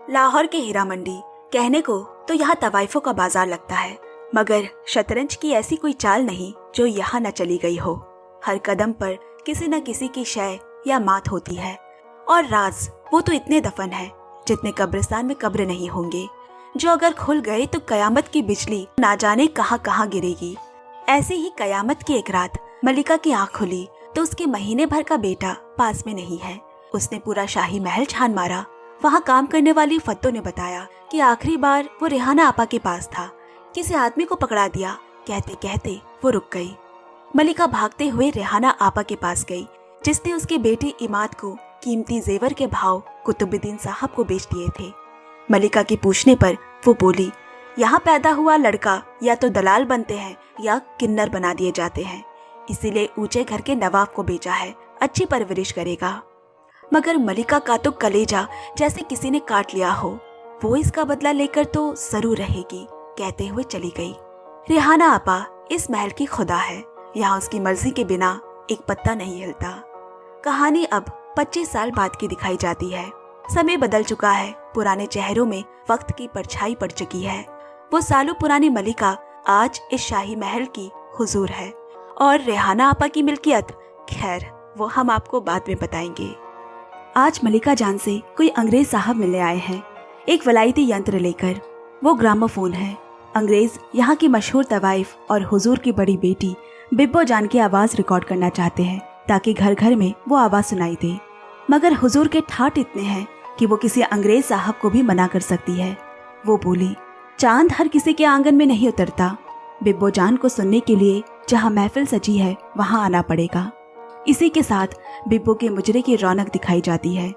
लाहौर के हीरा मंडी कहने को तो यहाँ तवाइफों का बाजार लगता है, मगर शतरंज की ऐसी कोई चाल नहीं जो यहाँ न चली गई हो। हर कदम पर किसी न किसी की शय या मात होती है, और राज वो तो इतने दफन है जितने कब्रिस्तान में कब्र नहीं होंगे, जो अगर खुल गए तो कयामत की बिजली ना जाने कहाँ कहाँ गिरेगी। ऐसे ही कयामत की एक रात मलिका की आँख खुली तो उसके महीने भर का बेटा पास में नहीं है। उसने पूरा शाही महल छान मारा। वहाँ काम करने वाली फत्तो ने बताया कि आखिरी बार वो रेहाना आपा के पास था, किसी आदमी को पकड़ा दिया। कहते कहते वो रुक गई। मलिका भागते हुए रेहाना आपा के पास गई, जिसने उसके बेटे इमाद को कीमती जेवर के भाव कुतुबुद्दीन साहब को बेच दिए थे। मलिका के पूछने पर वो बोली, यहाँ पैदा हुआ लड़का या तो दलाल बनते हैं या किन्नर बना दिए जाते हैं, इसीलिए ऊंचे घर के नवाब को बेचा है, अच्छी परवरिश करेगा। मगर मलिका का तो कलेजा जैसे किसी ने काट लिया हो। वो इसका बदला लेकर तो जरूर रहेगी, कहते हुए चली गई। रेहाना आपा इस महल की खुदा है, यहाँ उसकी मर्जी के बिना एक पत्ता नहीं हिलता। कहानी अब 25 साल बाद की दिखाई जाती है। समय बदल चुका है, पुराने चेहरों में वक्त की परछाई पड़ चुकी है। वो सालों पुरानी मलिका आज इस शाही महल की हुजूर है, और रेहाना आपा की मिल्कियत, खैर वो हम आपको बाद में बताएंगे। आज मलिका जान से कोई अंग्रेज साहब मिलने आए हैं, एक वलायती यंत्र लेकर। वो ग्रामोफोन है। अंग्रेज यहाँ की मशहूर तवाइफ और हुजूर की बड़ी बेटी बिब्बो जान की आवाज रिकॉर्ड करना चाहते हैं, ताकि घर घर में वो आवाज सुनाई दे। मगर हुजूर के ठाठ इतने हैं कि वो किसी अंग्रेज साहब को भी मना कर सकती है। वो बोली, चांद हर किसी के आंगन में नहीं उतरता। बिब्बो जान को सुनने के लिए जहाँ महफिल सजी है वहाँ आना पड़ेगा। इसी के साथ बिब्बो के मुजरे की रौनक दिखाई जाती है।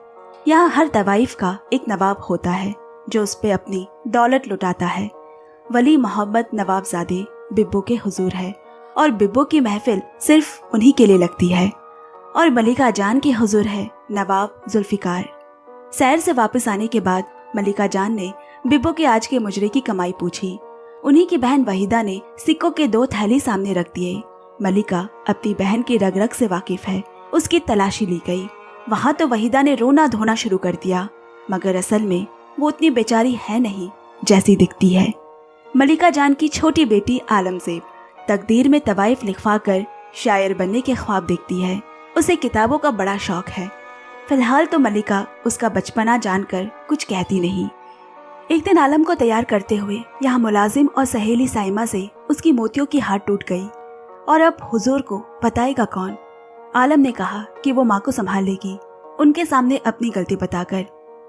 यहाँ हर तवाइफ का एक नवाब होता है जो उस पे अपनी दौलत लुटाता है। वली मोहम्मद नवाबजादे बिब्बो के हुजूर है, और बिब्बो की महफिल सिर्फ उन्हीं के लिए लगती है। और मलिका जान के हुजूर है नवाब जुल्फिकार। सैर से वापस आने के बाद मलिका जान ने बिब्बो के आज के मुजरे की कमाई पूछी। उन्हीं की बहन वहीदा ने सिक्कों के 2 थैली सामने रख दिए। मलिका अपनी बहन की रग रग से वाकिफ है, उसकी तलाशी ली गई। वहाँ तो वहीदा ने रोना धोना शुरू कर दिया, मगर असल में वो उतनी बेचारी है नहीं जैसी दिखती है। मलिका जान की छोटी बेटी आलमजेब तकदीर में तवाइफ लिखवा कर शायर बनने के ख्वाब देखती है। उसे किताबों का बड़ा शौक है। फिलहाल तो मलिका उसका बचपना जानकर कुछ कहती नहीं। एक दिन आलम को तैयार करते हुए यहाँ मुलाजिम और सहेली साइमा से उसकी मोतियों की हाथ टूट गई, और अब हुजूर को बताएगा कौन। आलम ने कहा कि वो माँ को संभाल लेगी, उनके सामने अपनी गलती बताकर।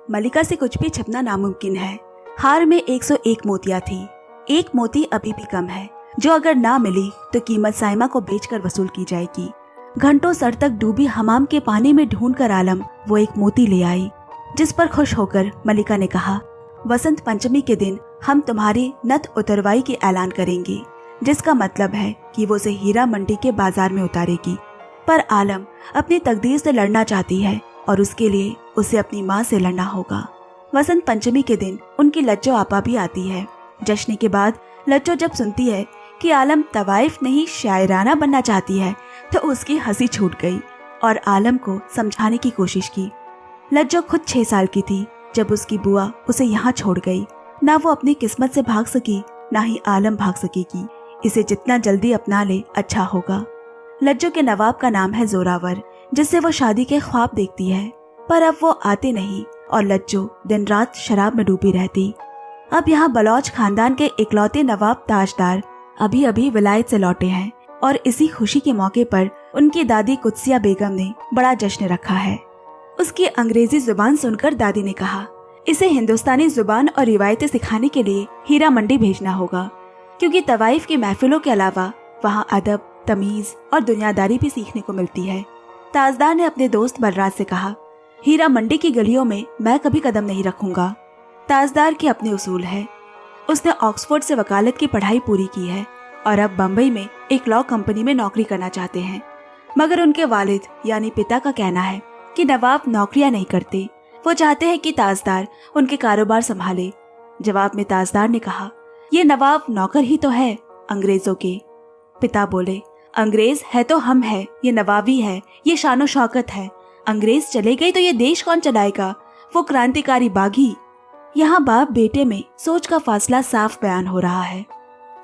मलिका से कुछ भी छिपना नामुमकिन है। हार में 101 मोतियाँ थी। एक मोती अभी भी कम है, जो अगर ना मिली तो कीमत साइमा को बेचकर वसूल की जाएगी। घंटों सर तक डूबी हमाम के पानी में ढूंढकर आलम वो एक मोती ले आई, जिस पर खुश होकर मलिका ने कहा, वसंत पंचमी के दिन हम तुम्हारी नत उतरवाई की ऐलान करेंगे, जिसका मतलब है कि वो उसे हीरा मंडी के बाजार में उतारेगी। पर आलम अपनी तकदीर से लड़ना चाहती है, और उसके लिए उसे अपनी माँ से लड़ना होगा। वसंत पंचमी के दिन उनकी लज्जो आपा भी आती है। जश्न के बाद लज्जो जब सुनती है कि आलम तवाइफ नहीं शायराना बनना चाहती है, तो उसकी हंसी छूट गई और आलम को समझाने की कोशिश की। लज्जो खुद 6 साल की थी जब उसकी बुआ उसे यहाँ छोड़ गई। ना वो अपनी किस्मत से भाग सकी, ना ही आलम भाग सकेगी। इसे जितना जल्दी अपना ले अच्छा होगा। लज्जो के नवाब का नाम है जोरावर, जिससे वो शादी के ख्वाब देखती है, पर अब वो आते नहीं और लज्जो दिन रात शराब में डूबी रहती। अब यहाँ बलौच खानदान के इकलौते नवाब ताजदार अभी अभी विलायत से लौटे हैं, और इसी खुशी के मौके पर उनकी दादी कुत्सिया बेगम ने बड़ा जश्न रखा है। उसकी अंग्रेजी जुबान सुनकर दादी ने कहा, इसे हिंदुस्तानी जुबान और रिवायतें सिखाने के लिए हीरा मंडी भेजना होगा, क्योंकि तवाइफ की महफिलों के अलावा वहाँ अदब, तमीज और दुनियादारी भी सीखने को मिलती है। ताजदार ने अपने दोस्त बलराज से कहा, हीरा मंडी की गलियों में मैं कभी कदम नहीं रखूंगा। ताजदार के अपने उसूल है। उसने ऑक्सफोर्ड से वकालत की पढ़ाई पूरी की है और अब बम्बई में एक लॉ कंपनी में नौकरी करना चाहते हैं, मगर उनके वालिद यानी पिता का कहना है कि नवाब नौकरियां नहीं करते। वो चाहते हैं कि ताजदार उनके कारोबार संभाले। जवाब में ताजदार ने कहा, ये नवाब नौकर ही तो है अंग्रेजों के। पिता बोले, अंग्रेज है तो हम है, ये नवाबी है, ये शानो शौकत है। अंग्रेज चले गए तो ये देश कौन चलाएगा? वो क्रांतिकारी बागी। यहाँ बाप बेटे में सोच का फासला साफ बयान हो रहा है।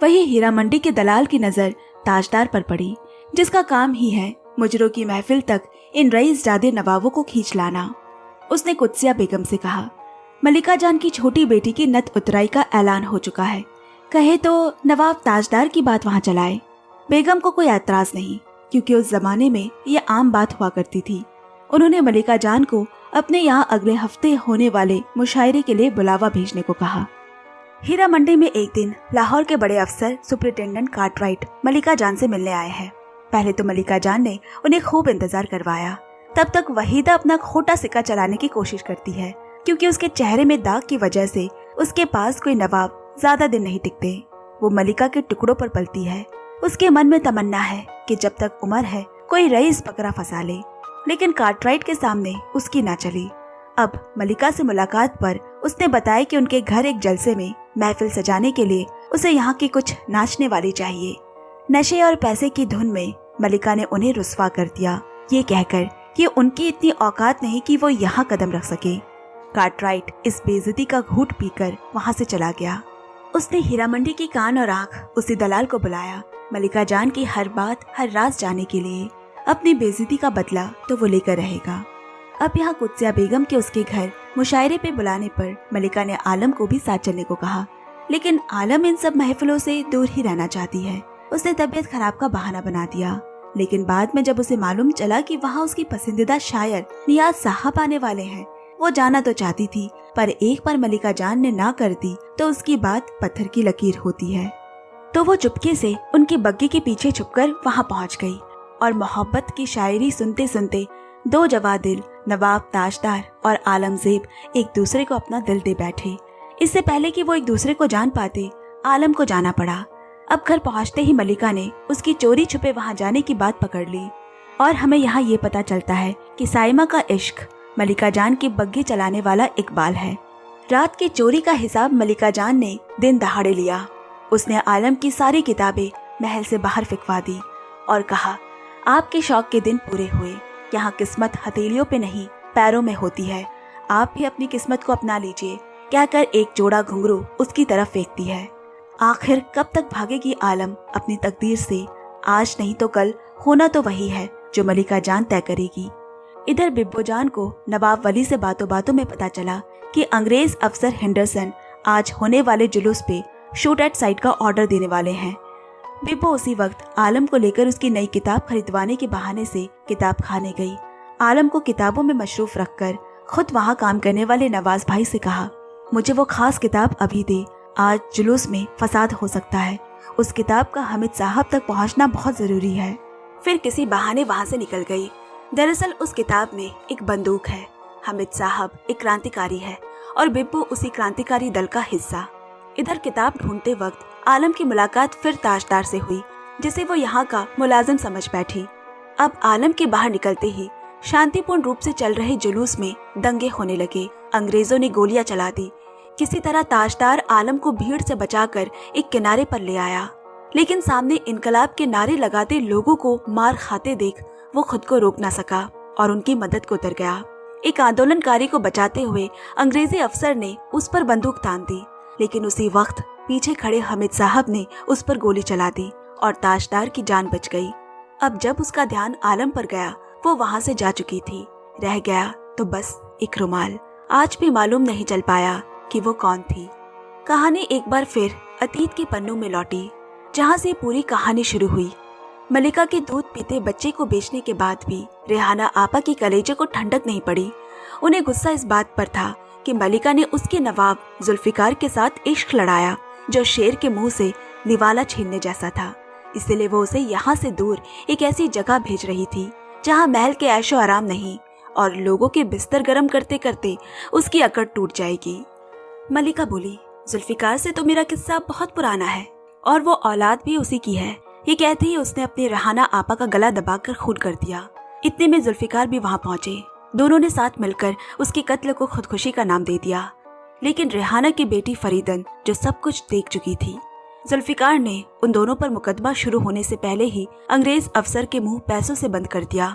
वही हीरा मंडी के दलाल की नजर ताजदार पर पड़ी, जिसका काम ही है मुजरों की महफिल तक इन रईस जादे नवाबों को खींच लाना। उसने कुत्सिया बेगम से कहा, मलिका जान की छोटी बेटी की नत उतराई का ऐलान हो चुका है, कहे तो नवाब ताजदार की बात वहाँ चलाए। बेगम को कोई ऐतराज नहीं, क्योंकि उस जमाने में ये आम बात हुआ करती थी। उन्होंने मलिका जान को अपने यहाँ अगले हफ्ते होने वाले मुशायरे के लिए बुलावा भेजने को कहा। हीरा मंडी में एक दिन लाहौर के बड़े अफसर सुपरिटेंडेंट कार्टराइट मलिका जान से मिलने आए हैं। पहले तो मलिका जान ने उन्हें खूब इंतजार करवाया। तब तक वहीदा अपना खोटा सिक्का चलाने की कोशिश करती है, क्योंकि उसके चेहरे में दाग की वजह से उसके पास कोई नवाब ज्यादा दिन नहीं टिकते। वो मलिका के टुकड़ों पर पलती है। उसके मन में तमन्ना है कि जब तक उम्र है कोई रईस बकरा फंसा ले, लेकिन कार्टराइट के सामने उसकी ना चली। अब मलिका से मुलाकात पर उसने बताया कि उनके घर एक जलसे में महफिल सजाने के लिए उसे यहाँ की कुछ नाचने वाली चाहिए। नशे और पैसे की धुन में मलिका ने उन्हें रुस्वा कर दिया, ये कहकर कि उनकी इतनी औकात नहीं कि वो यहाँ कदम रख सके। कार्टराइट इस बेइज्जती का घूंट पीकर वहाँ से चला गया। उसने हीरा मंडी की कान और आंख उसी दलाल को बुलाया, मलिका जान की हर बात हर राज जाने के लिए। अपनी बेइज्जती का बदला तो वो लेकर रहेगा। अब यहाँ कुत्सिया बेगम के उसके घर मुशायरे पे बुलाने पर मलिका ने आलम को भी साथ चलने को कहा, लेकिन आलम इन सब महफिलों से दूर ही रहना चाहती है। उसने तबीयत खराब का बहाना बना दिया, लेकिन बाद में जब उसे मालूम चला कि वहाँ उसकी पसंदीदा शायर नियाज साहब आने वाले हैं, वो जाना तो चाहती थी, पर एक बार मलिका जान ने ना कर दी तो उसकी बात पत्थर की लकीर होती है। तो वो चुपके से उनकी बग्गी के पीछे छुपकर वहाँ पहुँच गई और मोहब्बत की शायरी सुनते सुनते दो जवादिल नवाब ताजदार और आलमजेब एक दूसरे को अपना दिल दे बैठे। इससे पहले कि वो एक दूसरे को जान पाते, आलम को जाना पड़ा। अब घर पहुंचते ही मलिका ने उसकी चोरी छुपे वहां जाने की बात पकड़ ली और हमें यहाँ ये पता चलता है कि साइमा का इश्क मलिका जान की बग्गी चलाने वाला इकबाल है। रात की चोरी का हिसाब मलिका जान ने दिन दहाड़े लिया। उसने आलम की सारी किताबें महल से बाहर फिकवा दी और कहा, आपके शौक के दिन पूरे हुए। यहाँ किस्मत हथेलियों पे नहीं पैरों में होती है, आप भी अपनी किस्मत को अपना लीजिए, कहकर एक जोड़ा घुंघरू उसकी तरफ फेंकती है। आखिर कब तक भागेगी आलम अपनी तकदीर से? आज नहीं तो कल होना तो वही है जो मलिका जान तय करेगी। इधर बिब्बो जान को नवाब वली से बातों बातों में पता चला कि अंग्रेज अफसर हेंडरसन आज होने वाले जुलूस पे शूट एट साइट का ऑर्डर देने वाले हैं। बिब्बो उसी वक्त आलम को लेकर उसकी नई किताब खरीदवाने के बहाने से किताब खाने गई। आलम को किताबों में मशरूफ रखकर खुद वहाँ काम करने वाले नवाज भाई से कहा, मुझे वो खास किताब अभी दे, आज जुलूस में फसाद हो सकता है। उस किताब का हामिद साहब तक पहुँचना बहुत जरूरी है। फिर किसी बहाने वहाँ से निकल गई। दरअसल उस किताब में एक बंदूक है। हामिद साहब एक क्रांतिकारी है और बिब्बो उसी क्रांतिकारी दल का हिस्सा। इधर किताब ढूंढते वक्त आलम की मुलाकात फिर ताजदार से हुई, जिसे वो यहाँ का मुलाजिम समझ बैठी। अब आलम के बाहर निकलते ही शांतिपूर्ण रूप से चल रहे जुलूस में दंगे होने लगे। अंग्रेजों ने गोलियां चला दी। किसी तरह ताजदार आलम को भीड़ से बचाकर एक किनारे पर ले आया, लेकिन सामने इनकलाब के नारे लगाते लोगों को मार खाते देख वो खुद को रोक ना सका और उनकी मदद को उतर गया। एक आंदोलनकारी को बचाते हुए अंग्रेजी अफसर ने उस पर बंदूक तान दी, लेकिन उसी वक्त पीछे खड़े हामिद साहब ने उस पर गोली चला दी और ताजदार की जान बच गई। अब जब उसका ध्यान आलम पर गया, वो वहाँ से जा चुकी थी। रह गया तो बस एक रुमाल। आज भी मालूम नहीं चल पाया कि वो कौन थी। कहानी एक बार फिर अतीत के पन्नों में लौटी, जहाँ से पूरी कहानी शुरू हुई। मलिका के दूध पीते बच्चे को बेचने के बाद भी रेहाना आपा की कलेजे को ठंडक नहीं पड़ी। उन्हें गुस्सा इस बात पर था कि मलिका ने उसके नवाब जुल्फिकार के साथ इश्क लड़ाया, जो शेर के मुंह से निवाला छीनने जैसा था। इसलिए वो उसे यहाँ से दूर एक ऐसी जगह भेज रही थी जहाँ महल के ऐशो आराम नहीं और लोगों के बिस्तर गर्म करते करते उसकी अकड़ टूट जाएगी। मलिका बोली, जुल्फिकार से तो मेरा किस्सा बहुत पुराना है और वो औलाद भी उसी की है। ये कहते ही उसने अपनी रेहाना आपा का गला दबाकर खून कर दिया। इतने में जुल्फिकार भी वहाँ पहुँचे। दोनों ने साथ मिलकर उसके कत्ल को खुदकुशी का नाम दे दिया, लेकिन रेहाना की बेटी फरीदन जो सब कुछ देख चुकी थी। जुल्फिकार ने उन दोनों पर मुकदमा शुरू होने से पहले ही अंग्रेज अफसर के मुंह पैसों से बंद कर दिया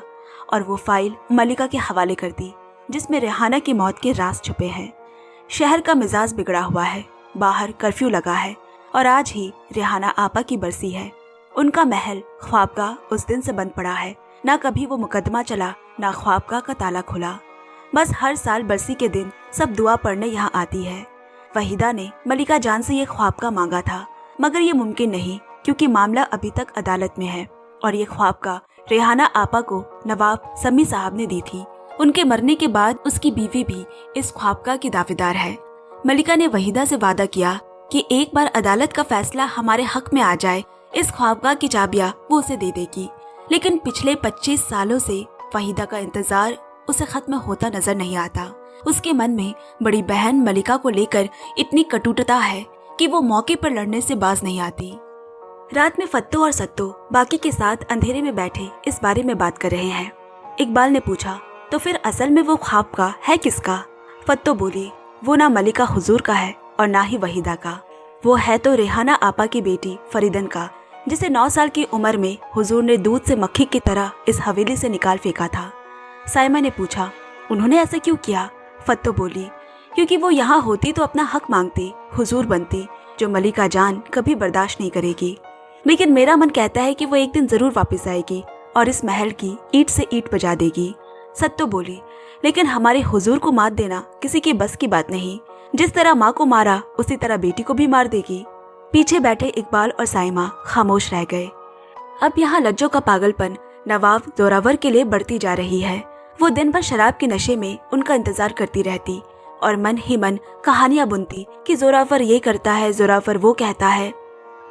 और वो फाइल मलिका के हवाले कर दी, जिसमें रेहाना की मौत के राज छुपे हैं। शहर का मिजाज बिगड़ा हुआ है, बाहर कर्फ्यू लगा है और आज ही रेहाना आपा की बरसी है। उनका महल ख्वाबगाह उस दिन से बंद पड़ा है। ना कभी वो मुकदमा चला, ना ख्वाबगाह का ताला खुला। बस हर साल बरसी के दिन सब दुआ पढ़ने यहाँ आती है। वहीदा ने मलिका जान से ये ख्वाबगाह मांगा था, मगर ये मुमकिन नहीं क्योंकि मामला अभी तक अदालत में है और ये ख्वाबगाह रेहाना आपा को नवाब समी साहब ने दी थी। उनके मरने के बाद उसकी बीवी भी इस ख्वाबगाह की दावेदार है। मलिका ने वहीदा से वादा किया कि एक बार अदालत का फैसला हमारे हक में आ जाए, इस ख्वाबगाह की चाबियां वो उसे दे देगी। लेकिन पिछले 25 सालों से वहीदा का इंतजार उसे खत्म होता नजर नहीं आता। उसके मन में बड़ी बहन मलिका को लेकर इतनी कटुता है कि वो मौके पर लड़ने से बाज नहीं आती। रात में फत्तो और सत्तो बाकी के साथ अंधेरे में बैठे इस बारे में बात कर रहे हैं। इकबाल ने पूछा, तो फिर असल में वो ख्वाबगाह है किसका? फत्तो बोली, वो ना मलिका हुजूर का है और ना ही वहीदा का। वो है तो रेहाना आपा की बेटी फरीदन का, जिसे 9 साल की उम्र में हुजूर ने दूध से मक्खी की तरह इस हवेली से निकाल फेंका था। साइमा ने पूछा, उन्होंने ऐसा क्यों किया? फत्तो बोली, क्योंकि वो यहाँ होती तो अपना हक मांगती, हुजूर बनती, जो मलिका जान कभी बर्दाश्त नहीं करेगी। लेकिन मेरा मन कहता है कि वो एक दिन जरूर वापस आएगी और इस महल की ईंट से ईंट बजा देगी। सत्तो बोली, लेकिन हमारे हुजूर को मात देना किसी की बस की बात नहीं। जिस तरह माँ को मारा उसी तरह बेटी को भी मार देगी। पीछे बैठे इकबाल और साइमा खामोश रह गए। अब यहाँ लज्जो का पागलपन नवाब जोरावर के लिए बढ़ती जा रही है। वो दिन भर शराब के नशे में उनका इंतजार करती रहती और मन ही मन कहानियां बुनती कि जोरावर ये करता है, जोरावर वो कहता है।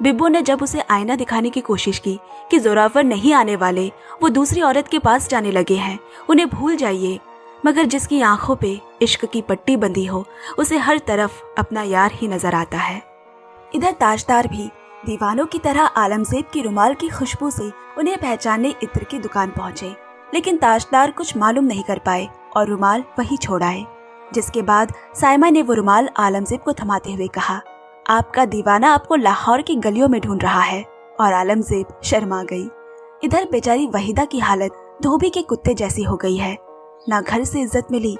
बिब्बो ने जब उसे आईना दिखाने की कोशिश की कि जोरावर नहीं आने वाले, वो दूसरी औरत के पास जाने लगे हैं, उन्हें भूल जाइए, मगर जिसकी आंखों पे इश्क की पट्टी बंधी हो उसे हर तरफ अपना यार ही नजर आता है। इधर ताजदार भी दीवानों की तरह आलमजेब की रुमाल की खुशबू से उन्हें पहचानने इत्र की दुकान पहुंचे, लेकिन ताजदार कुछ मालूम नहीं कर पाए और रुमाल वही छोड़ आए। जिसके बाद साइमा ने वो रुमाल आलमजेब को थमाते हुए कहा, आपका दीवाना आपको लाहौर की गलियों में ढूंढ रहा है। और आलमजेब शर्मा गई। इधर बेचारी वहीदा की हालत धोबी के कुत्ते जैसी हो गई है। ना घर से इज्जत मिली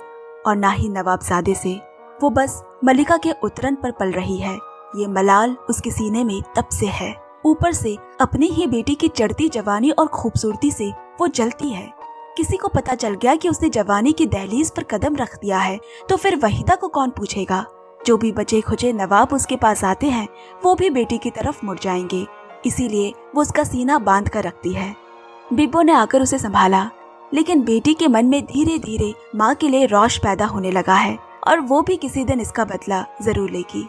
और ना ही नवाबजादे से। वो बस मलिका के उतरन पर पल रही है। ये मलाल उसके सीने में तब से है। ऊपर से अपनी ही बेटी की चढ़ती जवानी और खूबसूरती से वो जलती है। किसी को पता चल गया कि उसने जवानी की दहलीज पर कदम रख दिया है तो फिर वहीदा को कौन पूछेगा। जो भी बचे खुचे नवाब उसके पास आते हैं वो भी बेटी की तरफ मुड़ जाएंगे, इसीलिए वो उसका सीना बांध कर रखती है। बिब्बो ने आकर उसे संभाला, लेकिन बेटी के मन में धीरे धीरे माँ के लिए रौश पैदा होने लगा है और वो भी किसी दिन इसका बदला जरूर लेगी।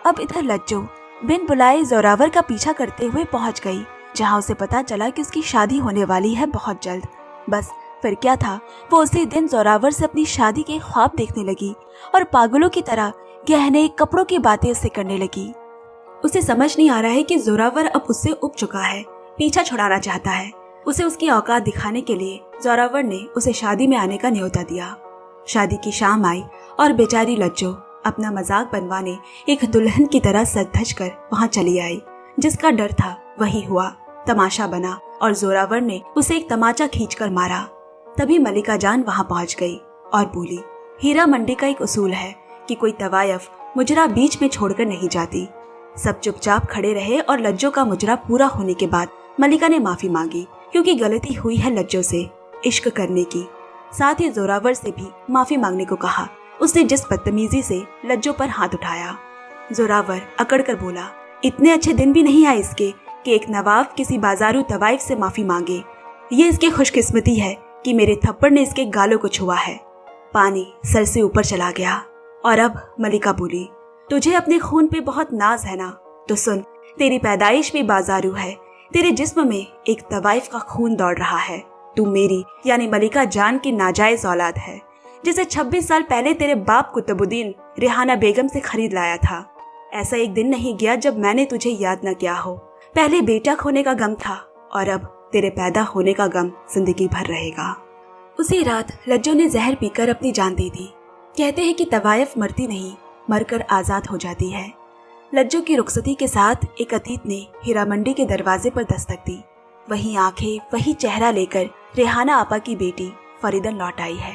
अब इधर लज्जो बिन बुलाए जोरावर का पीछा करते हुए पहुंच गई, जहां उसे पता चला कि उसकी शादी होने वाली है बहुत जल्द। बस फिर क्या था, वो उसी दिन जोरावर से अपनी शादी के ख्वाब देखने लगी और पागलों की तरह गहने कपड़ों की बातें उससे करने लगी। उसे समझ नहीं आ रहा है कि जोरावर अब उससे उब चुका है, पीछा छुड़ाना चाहता है। उसे उसकी औकात दिखाने के लिए जोरावर ने उसे शादी में आने का न्योता दिया। शादी की शाम आई और बेचारी लज्जो अपना मजाक बनवाने एक दुल्हन की तरह सज धज कर वहाँ चली आई। जिसका डर था वही हुआ, तमाशा बना और जोरावर ने उसे एक तमाचा खींचकर मारा। तभी मलिका जान वहाँ पहुँच गई और बोली, हीरा मंडी का एक उसूल है कि कोई तवायफ मुजरा बीच में छोड़कर नहीं जाती। सब चुपचाप खड़े रहे और लज्जो का मुजरा पूरा होने के बाद मलिका ने माफी मांगी, क्योंकि गलती हुई है लज्जो से इश्क करने की। साथ ही जोरावर से भी माफी मांगने को कहा। उसने जिस बदतमीजी से लज्जो पर हाथ उठाया। जोरावर अकड़ कर बोला, इतने अच्छे दिन भी नहीं आए इसके कि एक नवाब किसी बाजारू तवाइफ से माफी मांगे। ये इसकी खुशकिस्मती है कि मेरे थप्पड़ ने इसके गालों को छुआ है। पानी सर से ऊपर चला गया। और अब मलिका बोली, तुझे अपने खून पे बहुत नाज है ना, तो सुन, तेरी पैदाइश भी बाजारू है। तेरे जिस्म में एक तवाइफ का खून दौड़ रहा है। तू मेरी यानी मलिका जान की नाजायज औलाद है, जिसे 26 साल पहले तेरे बाप कुतुबुद्दीन रेहाना बेगम से खरीद लाया था। ऐसा एक दिन नहीं गया जब मैंने तुझे याद न किया हो। पहले बेटा खोने का गम था और अब तेरे पैदा होने का गम जिंदगी भर रहेगा। उसी रात लज्जो ने जहर पीकर अपनी जान दे दी। कहते हैं कि तवायफ मरती नहीं, मरकर आजाद हो जाती है। लज्जो की रुखसती के साथ एक अतीत ने हीरा मंडी के दरवाजे पर दस्तक दी। वही आंखें, वही चेहरा लेकर रेहाना आपा की बेटी फरीदन लौट आई है।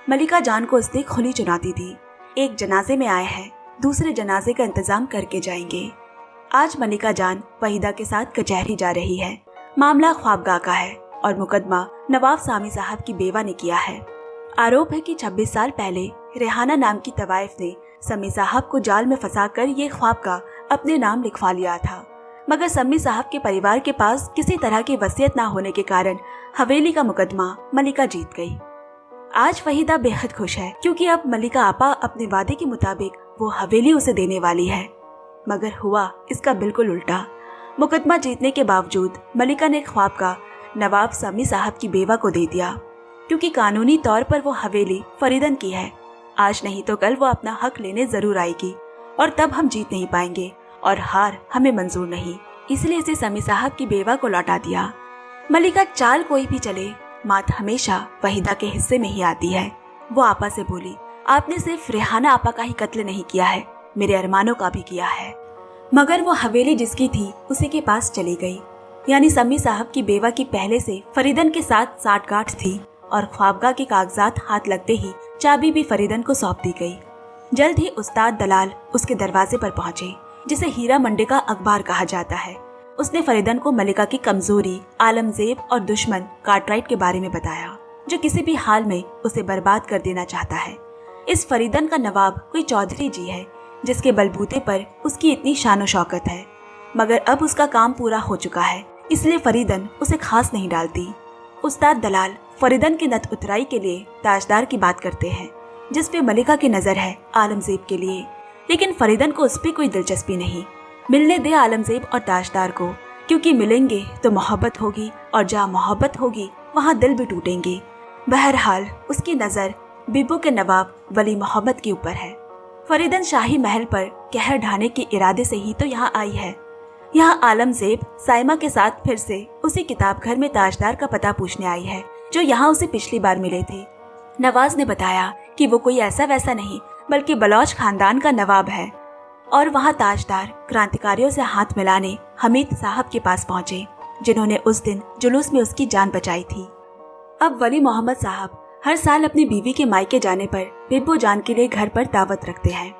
मलिका जान को उसने खुली चुनौती दी एक जनाजे में आए हैं, दूसरे जनाजे का इंतजाम करके जाएंगे। आज मलिका जान वहीदा के साथ कचहरी जा रही है। मामला ख्वाबगाह का है और मुकदमा नवाब सामी साहब की बेवा ने किया है। आरोप है कि 26 साल पहले रेहाना नाम की तवाइफ ने समी साहब को जाल में फंसाकर ये ख्वाबगाह अपने नाम लिखवा लिया था, मगर समी साहब के परिवार के पास किसी तरह की वसीयत ना होने के कारण हवेली का मुकदमा मलिका जीत गई। आज वहीदा बेहद खुश है क्योंकि अब मलिका आपा अपने वादे के मुताबिक वो हवेली उसे देने वाली है, मगर हुआ इसका बिल्कुल उल्टा। मुकदमा जीतने के बावजूद मलिका ने ख्वाबगाह नवाब समी साहब की बेवा को दे दिया, क्योंकि कानूनी तौर पर वो हवेली फरीदन की है। आज नहीं तो कल वो अपना हक लेने जरूर आएगी और तब हम जीत नहीं पाएंगे और हार हमें मंजूर नहीं, इसलिए इसे समी साहब की बेवा को लौटा दिया। मलिका चाल कोई भी चले, मात हमेशा वहीदा के हिस्से में ही आती है। वो आपा से बोली, आपने सिर्फ रेहाना आपा का ही कत्ल नहीं किया है, मेरे अरमानों का भी किया है। मगर वो हवेली जिसकी थी उसी के पास चली गई, यानी समी साहब की बेवा की पहले से फरीदन के साथ साठगांठ थी और ख्वाबगाह के कागजात हाथ लगते ही चाबी भी फरीदन को सौंप दी गई। जल्द ही उस्ताद दलाल उसके दरवाजे पर पहुंचे, जिसे हीरा मंडी का अखबार कहा जाता है। उसने फरीदन को मलिका की कमजोरी, आलमजेब और दुश्मन कार्टराइट के बारे में बताया, जो किसी भी हाल में उसे बर्बाद कर देना चाहता है। इस फरीदन का नवाब कोई चौधरी जी है, जिसके बलबूते पर उसकी इतनी शान शौकत है, मगर अब उसका काम पूरा हो चुका है, इसलिए फरीदन उसे खास नहीं डालती। उस्ताद दलाल फरीदन की नत उतराई के लिए ताजदार की बात करते हैं, जिस पे मलिका की नजर है आलमजेब के लिए, लेकिन फरीदन को उस पर कोई दिलचस्पी नहीं। मिलने दे आलमजेब और ताजदार को, क्योंकि मिलेंगे तो मोहब्बत होगी और जहाँ मोहब्बत होगी वहाँ दिल भी टूटेंगे। बहरहाल उसकी नजर बिब्बो के नवाब वली मोहम्मद के ऊपर है। फरीदन शाही महल पर कहर ढाने के इरादे से ही तो यहाँ आई है। यहाँ आलमजेब साइमा के साथ फिर से उसी किताब घर में ताजदार का पता पूछने आई है, जो यहाँ उसे पिछली बार मिले थे। नवाज ने बताया कि वो कोई ऐसा वैसा नहीं बल्कि बलौच खानदान का नवाब है, और वहाँ ताजदार क्रांतिकारियों से हाथ मिलाने हमीद साहब के पास पहुँचे, जिन्होंने उस दिन जुलूस में उसकी जान बचाई थी। अब वली मोहम्मद साहब हर साल अपनी बीवी के मायके जाने पर बिब्बो जान के लिए घर पर दावत रखते हैं,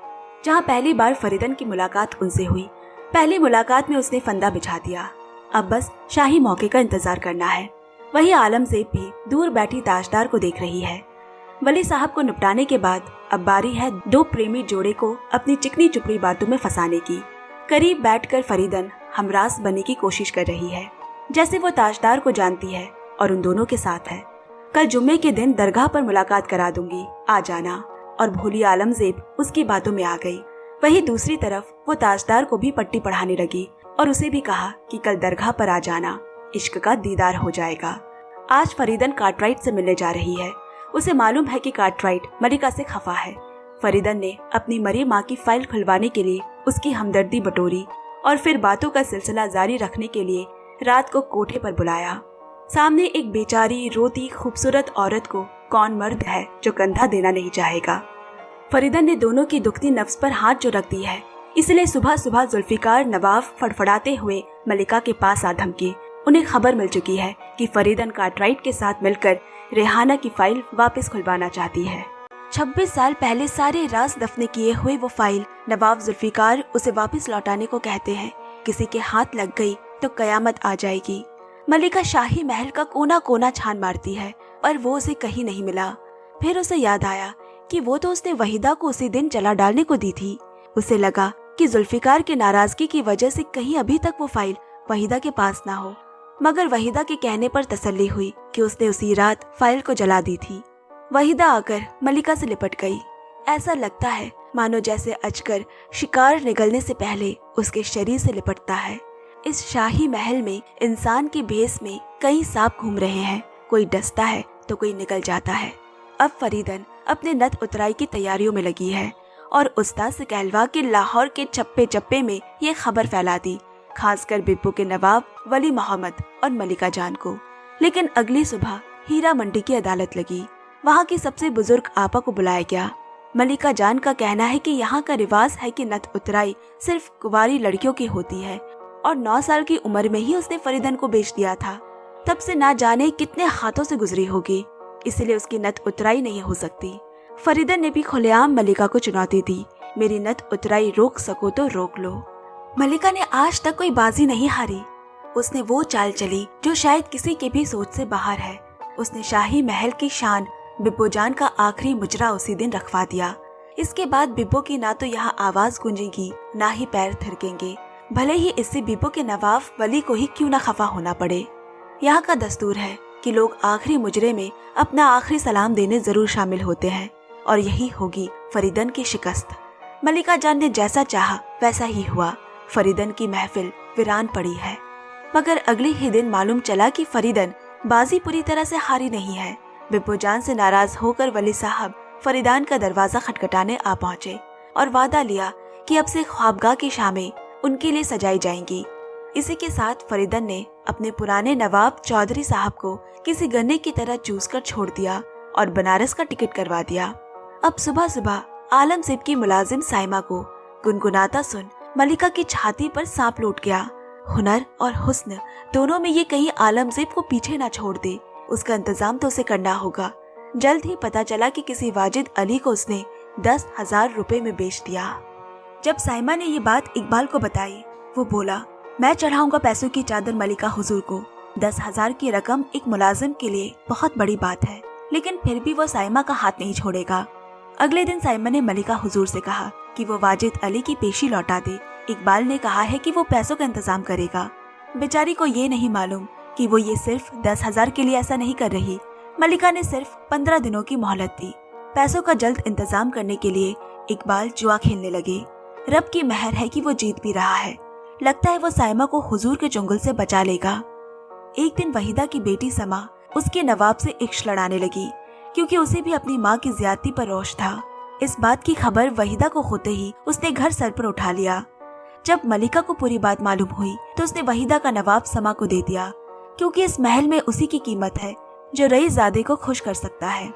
जहाँ पहली बार फरीदन की मुलाकात उनसे हुई। पहली मुलाकात में उसने फंदा बिछा दिया, अब बस शाही मौके का इंतजार करना है। वही आलमजेब भी दूर बैठी ताजदार को देख रही है। वली साहब को निपटाने के बाद अब बारी है दो प्रेमी जोड़े को अपनी चिकनी चुपड़ी बातों में फंसाने की। करीब बैठकर फरीदन हमरास बनने की कोशिश कर रही है, जैसे वो ताजदार को जानती है और उन दोनों के साथ है। कल जुम्मे के दिन दरगाह पर मुलाकात करा दूंगी, आ जाना। और भोली आलमजेब उसकी बातों में आ गई। वहीं दूसरी तरफ वो ताजदार को भी पट्टी पढ़ाने लगी और उसे भी कहा कि कल दरगाह पर आ जाना, इश्क का दीदार हो जाएगा। आज फरीदन कार्टराइट से मिलने जा रही है। उसे मालूम है कि कार्टराइट मलिका से खफा है। फरीदन ने अपनी मरी माँ की फाइल खुलवाने के लिए उसकी हमदर्दी बटोरी और फिर बातों का सिलसिला जारी रखने के लिए रात को कोठे पर बुलाया। सामने एक बेचारी रोती खूबसूरत औरत को कौन मर्द है जो कंधा देना नहीं चाहेगा। फरीदन ने दोनों की दुखती नफ्स पर हाथ जो रख दी है, इसलिए सुबह सुबह जुल्फिकार नवाब फड़फड़ाते हुए मलिका के पास आ धमकी। उन्हें खबर मिल चुकी है कि फरीदन कार्टराइट के साथ मिलकर रेहाना की फाइल वापस खुलवाना चाहती है। 26 साल पहले सारे राज दफने किए हुए वो फाइल नवाब जुल्फिकार उसे वापस लौटाने को कहते हैं। किसी के हाथ लग गई तो कयामत आ जाएगी। मलिका शाही महल का कोना कोना छान मारती है पर वो उसे कहीं नहीं मिला। फिर उसे याद आया कि वो तो उसने वहीदा को उसी दिन जला डालने को दी थी। उसे लगा कि जुल्फिकार की नाराजगी की वजह से कहीं अभी तक वो फाइल वहीदा के पास ना हो, मगर वहीदा के कहने पर तसल्ली हुई कि उसने उसी रात फाइल को जला दी थी। वहीदा आकर मलिका से लिपट गई। ऐसा लगता है मानो जैसे अजगर शिकार निगलने से पहले उसके शरीर से लिपटता है। इस शाही महल में इंसान के भेस में कई सांप घूम रहे हैं, कोई डसता है तो कोई निकल जाता है। अब फरीदन अपने नत उतराई की तैयारियों में लगी है और उस्ताद से कहलवा के लाहौर के चप्पे चप्पे में ये खबर फैला दी, खासकर बिब्बो के नवाब वली मोहम्मद और मलिका जान को। लेकिन अगली सुबह हीरा मंडी की अदालत लगी। वहाँ की सबसे बुजुर्ग आपा को बुलाया गया। मलिका जान का कहना है कि यहाँ का रिवाज है कि नत उतराई सिर्फ कुंवारी लड़कियों की होती है और 9 साल की उम्र में ही उसने फरीदन को बेच दिया था। तब से ना जाने कितने हाथों से गुजरी होगी, इसलिए उसकी नत उतराई नहीं हो सकती। फरीदन ने भी खुलेआम मलिका को चुनौती दी, मेरी नथ उतराई रोक सको तो रोक लो। मलिका ने आज तक कोई बाजी नहीं हारी। उसने वो चाल चली जो शायद किसी के भी सोच से बाहर है। उसने शाही महल की शान बिब्बो जान का आखिरी मुजरा उसी दिन रखवा दिया। इसके बाद बिब्बो की ना तो यहाँ आवाज गूंजेगी, ना ही पैर थिरकेंगे, भले ही इससे बिब्बो के नवाब वली को ही क्यों ना खफा होना पड़े। यहाँ का दस्तूर है कि लोग आखिरी मुजरे में अपना आखिरी सलाम देने जरूर शामिल होते हैं, और यही होगी फरीदन की शिकस्त। मलिका जान ने जैसा चाहा वैसा ही हुआ। फरीदन की महफिल वीरान पड़ी है। मगर अगले ही दिन मालूम चला कि फरीदन बाजी पूरी तरह से हारी नहीं है। बिब्बो जान से नाराज होकर वली साहब फरीदान का दरवाजा खटखटाने आ पहुंचे और वादा लिया कि अब से ख्वाबगाह की शामें उनके लिए सजाई जाएंगी। इसी के साथ फरीदन ने अपने पुराने नवाब चौधरी साहब को किसी गन्ने की तरह चूस कर छोड़ दिया और बनारस का टिकट करवा दिया। अब सुबह सुबह आलमज़ेब की मुलाजिम साइमा को गुनगुनाता सुन मलिका की छाती पर सांप लौट गया। हुनर और हुस्न दोनों में ये कहीं आलमज़ेब को पीछे ना छोड़ दे, उसका इंतजाम तो उसे करना होगा। जल्द ही पता चला कि किसी वाजिद अली को उसने 10,000 रुपए में बेच दिया। जब साइमा ने ये बात इकबाल को बताई, वो बोला, मैं चढ़ाऊंगा पैसों की चादर मलिका हुजूर को। 10,000 की रकम एक मुलाजिम के लिए बहुत बड़ी बात है, लेकिन फिर भी वो साइमा का हाथ नहीं छोड़ेगा। अगले दिन साइमा ने मलिका हुजूर से कहा कि वो वाजिद अली की पेशी लौटा दे। इकबाल ने कहा है कि वो पैसों का इंतजाम करेगा। बेचारी को ये नहीं मालूम कि वो ये सिर्फ 10,000 के लिए ऐसा नहीं कर रही। मलिका ने सिर्फ 15 दिनों की मोहलत दी। पैसों का जल्द इंतजाम करने के लिए इकबाल जुआ खेलने लगे। रब की मेहर है कि वो जीत भी रहा है। लगता है वो साइमा को हुजूर के चुंगल से बचा लेगा। एक दिन वहीदा की बेटी समा उसके नवाब से इश्क लड़ाने लगी, क्योंकि उसे भी अपनी माँ की ज्यादती पर रोष था। इस बात की खबर वहीदा को होते ही उसने घर सर पर उठा लिया। जब मलिका को पूरी बात मालूम हुई तो उसने वहीदा का नवाब समा को दे दिया, क्योंकि इस महल में उसी की कीमत है जो रईसज़ादे को खुश कर सकता है।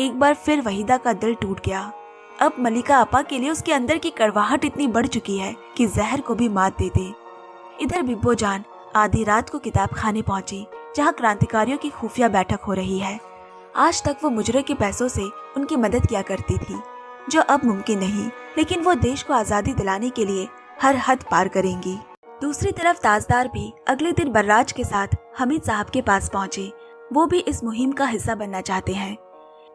एक बार फिर वहीदा का दिल टूट गया। अब मलिका आपा के लिए उसके अंदर की कड़वाहट इतनी बढ़ चुकी है कि जहर को भी मात दे दे। इधर बिब्बो जान आधी रात को किताब खाने पहुंची, जहां क्रांतिकारियों की खुफिया बैठक हो रही है। आज तक वो मुजरे के पैसों से उनकी मदद किया करती थी, जो अब मुमकिन नहीं, लेकिन वो देश को आजादी दिलाने के लिए हर हद पार करेंगी। दूसरी तरफ ताजदार भी अगले दिन बर्राज के साथ हमीद साहब के पास पहुंचे। वो भी इस मुहिम का हिस्सा बनना चाहते हैं।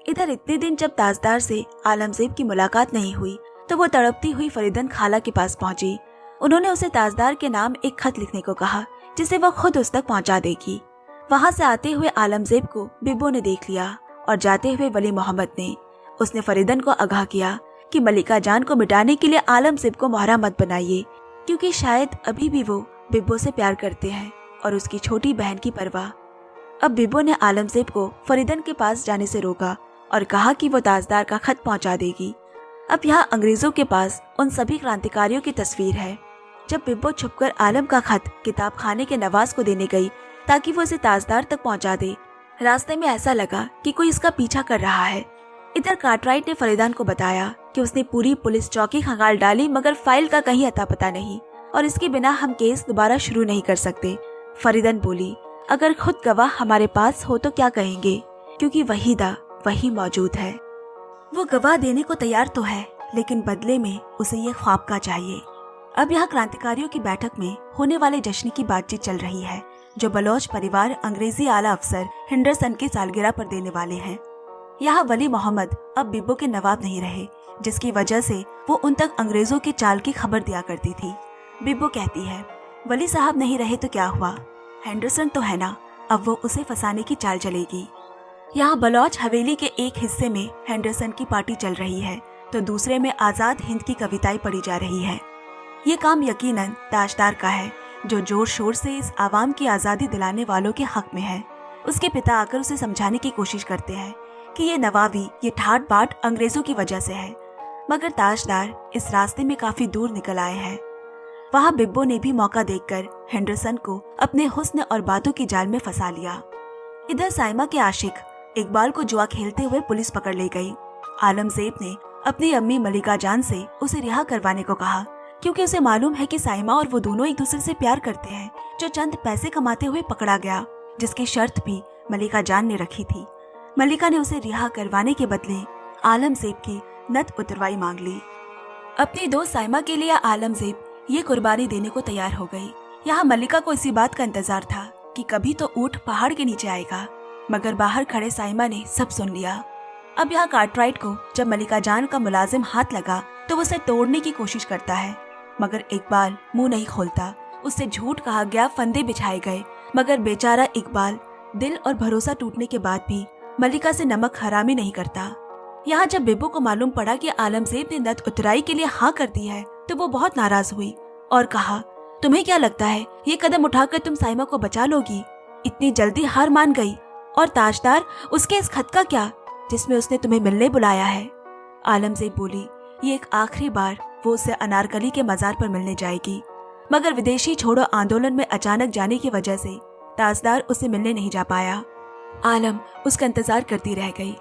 इधर इतने दिन जब ताजदार से आलमज़ेब की मुलाकात नहीं हुई तो वो तड़पती हुई फरीदन खाला के पास पहुंची। उन्होंने उसे ताजदार के नाम एक खत लिखने को कहा, जिसे वो खुद उस तक पहुंचा देगी। वहां से आते हुए आलमज़ेब को बिब्बो ने देख लिया और जाते हुए वली मोहम्मद ने। उसने फरीदन को आगाह किया कि मलिका जान को मिटाने के लिए आलमज़ेब को मोहरा मत बनाइए, क्योंकि शायद अभी भी वो बिब्बो से प्यार करते हैं और उसकी छोटी बहन की परवाह। अब बिब्बो ने आलमज़ेब को फरीदन के पास जाने से रोका और कहा कि वो ताजदार का खत पहुंचा देगी। अब यहाँ अंग्रेजों के पास उन सभी क्रांतिकारियों की तस्वीर है। जब बिब्बो छुपकर आलम का खत किताब खाने के नवाज को देने गई ताकि वो उसे ताजदार तक पहुंचा दे, रास्ते में ऐसा लगा कि कोई इसका पीछा कर रहा है। इधर कार्टराइट ने फरीदान को बताया कि उसने पूरी पुलिस चौकी खंगाल डाली, मगर फाइल का कहीं अता पता नहीं, और इसके बिना हम केस दोबारा शुरू नहीं कर सकते। फरीदान बोली, अगर खुद गवाह हमारे पास हो तो क्या कहेंगे, क्योंकि वहीदा वही मौजूद है। वो गवाह देने को तैयार तो है, लेकिन बदले में उसे ये ख्वाब का चाहिए। अब यहाँ क्रांतिकारियों की बैठक में होने वाले जश्न की बातचीत चल रही है, जो बलोच परिवार अंग्रेजी आला अफसर हेंडरसन की सालगिरह पर देने वाले हैं। यहाँ वली मोहम्मद अब बिब्बो के नवाब नहीं रहे, जिसकी वजह से वो उन तक अंग्रेजों की चाल की खबर दिया करती थी। बिब्बो कहती है, वली साहब नहीं रहे तो क्या हुआ, हेंडरसन तो है ना, अब वो उसे फंसाने की चाल चलेगी। यहाँ बलोच हवेली के एक हिस्से में हेंडरसन की पार्टी चल रही है, तो दूसरे में आजाद हिंद की कविताएं पढ़ी जा रही है। ये काम यकीनन ताजदार का है, जो जोर शोर से इस आवाम की आज़ादी दिलाने वालों के हक में है। उसके पिता आकर उसे समझाने की कोशिश करते हैं कि ये नवाबी, ये ठाट बाट अंग्रेजों की वजह से है, मगर ताजदार इस रास्ते में काफी दूर निकल आए हैं। वहाँ बिब्बो ने भी मौका देखकर हेंडरसन को अपने हुस्न और बातों की जाल में फंसा लिया। इधर साइमा के आशिक इकबाल को जुआ खेलते हुए पुलिस पकड़ ले गई। आलमज़ेब ने अपनी अम्मी मलिका जान से उसे रिहा करवाने को कहा, क्योंकि उसे मालूम है कि साइमा और वो दोनों एक दूसरे से प्यार करते हैं, जो चंद पैसे कमाते हुए पकड़ा गया, जिसकी शर्त भी मलिका जान ने रखी थी। मलिका ने उसे रिहा करवाने के बदले आलमज़ेब की नत उतरवाई मांग ली। अपनी दोस्त साइमा के लिए आलमज़ेब ये कुर्बानी देने को तैयार हो गई। यहाँ मल्लिका को इसी बात का इंतजार था कि कभी तो ऊंट पहाड़ के नीचे आएगा, मगर बाहर खड़े साइमा ने सब सुन लिया। अब यहाँ कार्टराइट को जब मल्लिका जान का मुलाजिम हाथ लगा तो वो उसे तोड़ने की कोशिश करता है, मगर इकबाल मुंह नहीं खोलता। उससे झूठ कहा गया, फंदे बिछाए गए, मगर बेचारा इकबाल दिल और भरोसा टूटने के बाद भी मल्लिका से नमक हरामी नहीं करता। यहाँ जब बेबो को मालूम पड़ा कि आलमज़ेब ने नत उतराई के लिए हाँ कर दी है तो वो बहुत नाराज हुई और कहा, तुम्हें क्या लगता है ये कदम उठाकर तुम साइमा को बचा लोगी? इतनी जल्दी हार मान गई? और ताजदार, उसके इस खत का क्या जिसमें उसने तुम्हें मिलने बुलाया है? आलमज़ेब बोली, ये एक आखिरी बार वो उससे अनारकली के मजार पर मिलने जाएगी, मगर विदेशी छोड़ो आंदोलन में अचानक जाने की वजह से ताजदार उसे मिलने नहीं जा पाया। आलम उसका इंतजार करती रह गई।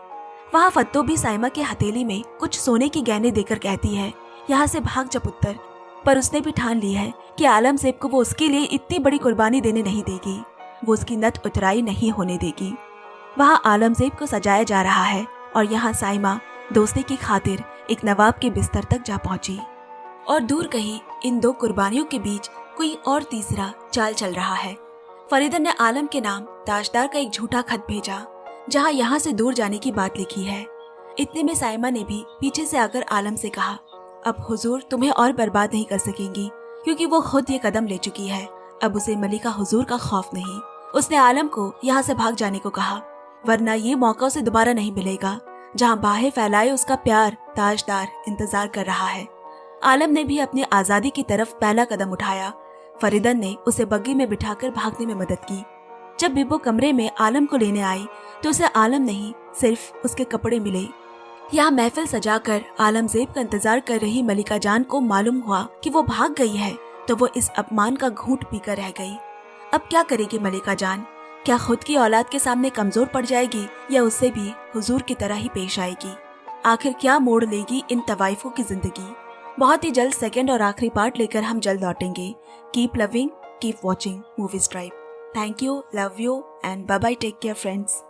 वहाँ फत्तो भी साइमा के हथेली में कुछ सोने की गहने देकर कहती है, यहाँ से भाग जा पुत्र। पर उसने भी ठान ली है कि आलमज़ेब को वो उसके लिए इतनी बड़ी कुर्बानी देने नहीं देगी, वो उसकी नत उतराई नहीं होने देगी। वहाँ आलमज़ेब को सजाया जा रहा है और यहाँ साइमा दोस्ती की खातिर एक नवाब के बिस्तर तक जा पहुंची। और दूर कहीं इन दो कुर्बानियों के बीच कोई और तीसरा चाल चल रहा है। फरीदन ने आलम के नाम ताजदार का एक झूठा खत भेजा जहाँ यहाँ से दूर जाने की बात लिखी है। इतने में साइमा ने भी पीछे से आकर आलम से कहा, अब हुजूर तुम्हें और बर्बाद नहीं कर सकेंगी, क्योंकि वो खुद ये कदम ले चुकी है। अब उसे मलिका हुजूर का खौफ नहीं। उसने आलम को यहाँ से भाग जाने को कहा, वरना ये मौका उसे दोबारा नहीं मिलेगा। जहाँ बाहें फैलाए उसका प्यार ताजदार इंतजार कर रहा है। आलम ने भी अपनी आजादी की तरफ पहला कदम उठाया। फरीदन ने उसे बग्गी में बिठाकर भागने में मदद की। जब बिब्बो कमरे में आलम को लेने आई तो उसे आलम नहीं, सिर्फ उसके कपड़े मिले। यहाँ महफिल सजाकर आलमज़ेब का इंतजार कर रही मलिका जान को मालूम हुआ कि वो भाग गई है, तो वो इस अपमान का घूंट पीकर रह गई। अब क्या करेगी मलिका जान? क्या खुद की औलाद के सामने कमजोर पड़ जाएगी या उससे भी हुजूर की तरह ही पेश आएगी? आखिर क्या मोड़ लेगी इन तवाइफों की जिंदगी? बहुत ही जल्द सेकंड और आखिरी पार्ट लेकर हम जल्द लौटेंगे। Keep loving, keep watching Movies Drive. Thank you, love you and bye bye, take care friends.